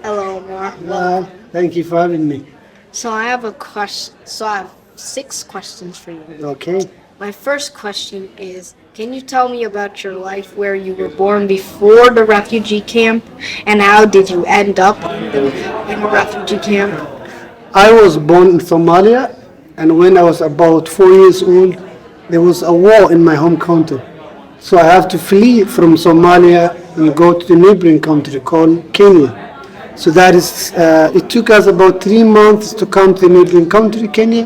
Hello, Omar. Thank you for having me. So I have a question. So I have 6 questions for you. Okay. My first question is, can you tell me about your life where you were born before the refugee camp, and how did you end up in a refugee camp? I was born in Somalia, and when I was about 4 years old, there was a war in my home country. So I have to flee from Somalia and go to the neighboring country called Kenya. So that is, it took us about 3 months to come to the neighboring country, Kenya,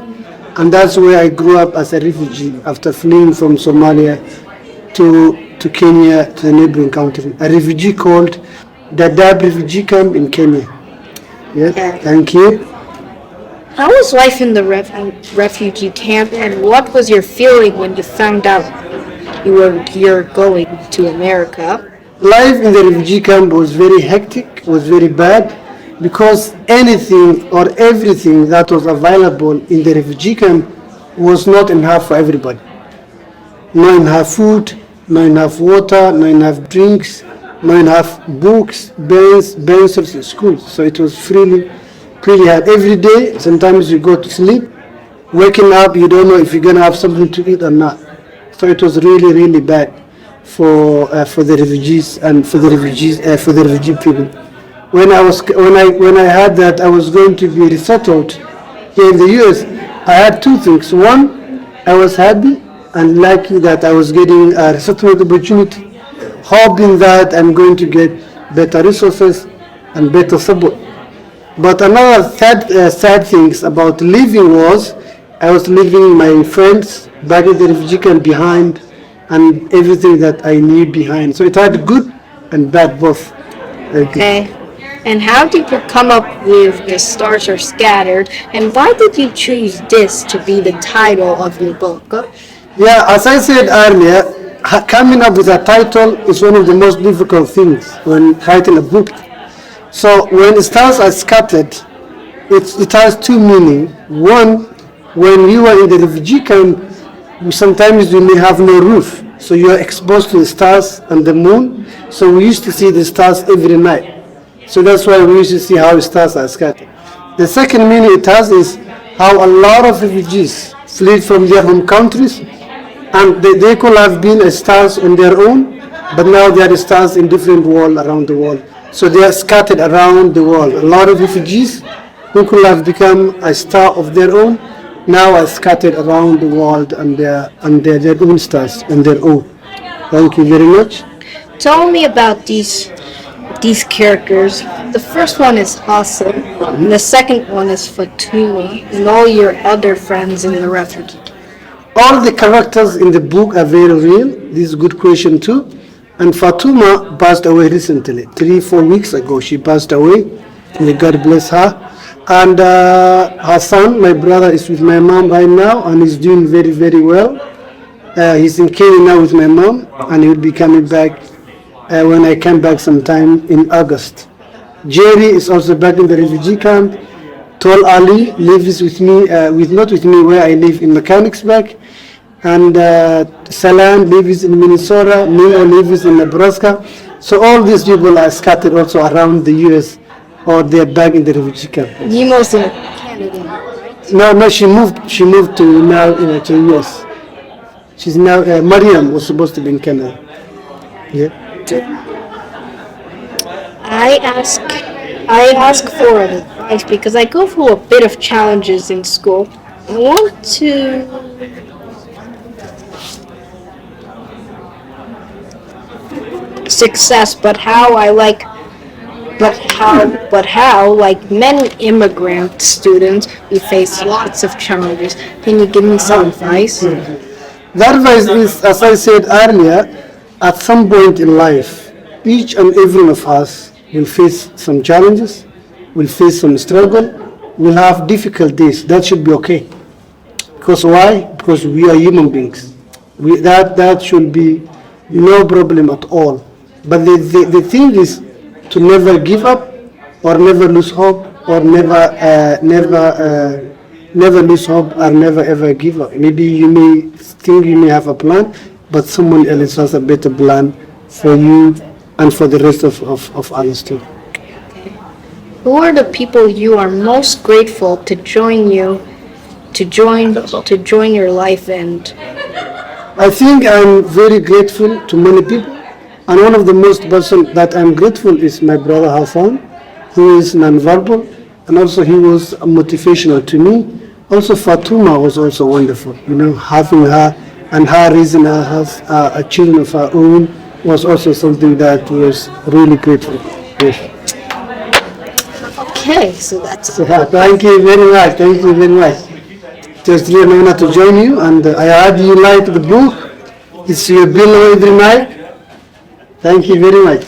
and that's where I grew up as a refugee after fleeing from Somalia to Kenya, to the neighboring country. A refugee called Dadaab Refugee Camp in Kenya. Yeah, Okay. thank you. How was life in the refugee camp, and what was your feeling when you found out you're going to America? Life in the refugee camp was very hectic, was very bad, because anything or everything that was available in the refugee camp was not enough for everybody. Not enough food, not enough water, not enough drinks, not enough books, pens, pencils in school. So it was really hard. Every day, sometimes you go to sleep, waking up, you don't know if you're gonna have something to eat or not. So it was really bad for the refugees and for the refugee people. When I heard that I was going to be resettled here in the U.S., I had two things. One, I was happy and lucky that I was getting a resettlement opportunity, hoping that I'm going to get better resources and better support. But another sad things about leaving was I was leaving my friends back in the refugee camp behind and everything that I knew behind. So it had good and bad both. Okay. And how did you come up with The Stars Are Scattered, and why did you choose this to be the title of your book? Yeah, as I said earlier, coming up with a title is one of the most difficult things when writing a book. So when stars are scattered, it has two meanings. One, when you are in the refugee camp, sometimes you may have no roof, so you are exposed to the stars and the moon. So we used to see the stars every night. So that's why we used to see how stars are scattered. The second meaning it has is how a lot of refugees fled from their home countries, and they could have been stars on their own, but now they are stars in different world around the world. So they are scattered around the world. A lot of refugees who could have become a star of their own now are scattered around the world, and they're their own stars on their own. Thank you very much. Tell me about these characters. The first one is Hassan, and the second one is Fatuma, and all your other friends in the refugee. All the characters in the book are very real. This is a good question too. And Fatuma passed away recently, 3-4 weeks ago. She passed away. May God bless her. And Hassan, my brother, is with my mom right now, and he's doing very well. He's in Kenya now with my mom, and he will be coming back when I come back sometime in August. Jerry is also back in the refugee camp. Tol Ali lives with me, not with me, where I live in Mechanicsburg. And Salam lives in Minnesota. Nino lives in Nebraska. So all these people are scattered also around the U.S. or they're back in the refugee camp. Nemo's in Canada, right? No, she moved to now to U.S. She's now Mariam was supposed to be in Canada. Yeah. I ask for advice because I go through a bit of challenges in school. I want to success, but how like many immigrant students, we face lots of challenges. Can you give me some advice? The advice is, as I said earlier, at some point in life, each and every one of us will face some challenges, will face some struggle, will have difficulties. That should be okay. Because why? Because we are human beings. That should be no problem at all. But the thing is to never give up, or never lose hope, or never lose hope, or never ever give up. Maybe you may think you may have a plan, but someone else has a better plan for you and for the rest of others too. Who are the people you are most grateful to join you to join your life and I think I'm very grateful to many people, and one of the most person that I'm grateful is my brother Hassan, who is nonverbal, and also he was motivational to me. Also, Fatuma was also wonderful. Having her and her raising her has a children of her own was also something that was really grateful. Yes. okay, so that's So, thank you very much. Thank you very much. It was really an honor to join you, and I heard you like the book. It's your below every night. Thank you very much.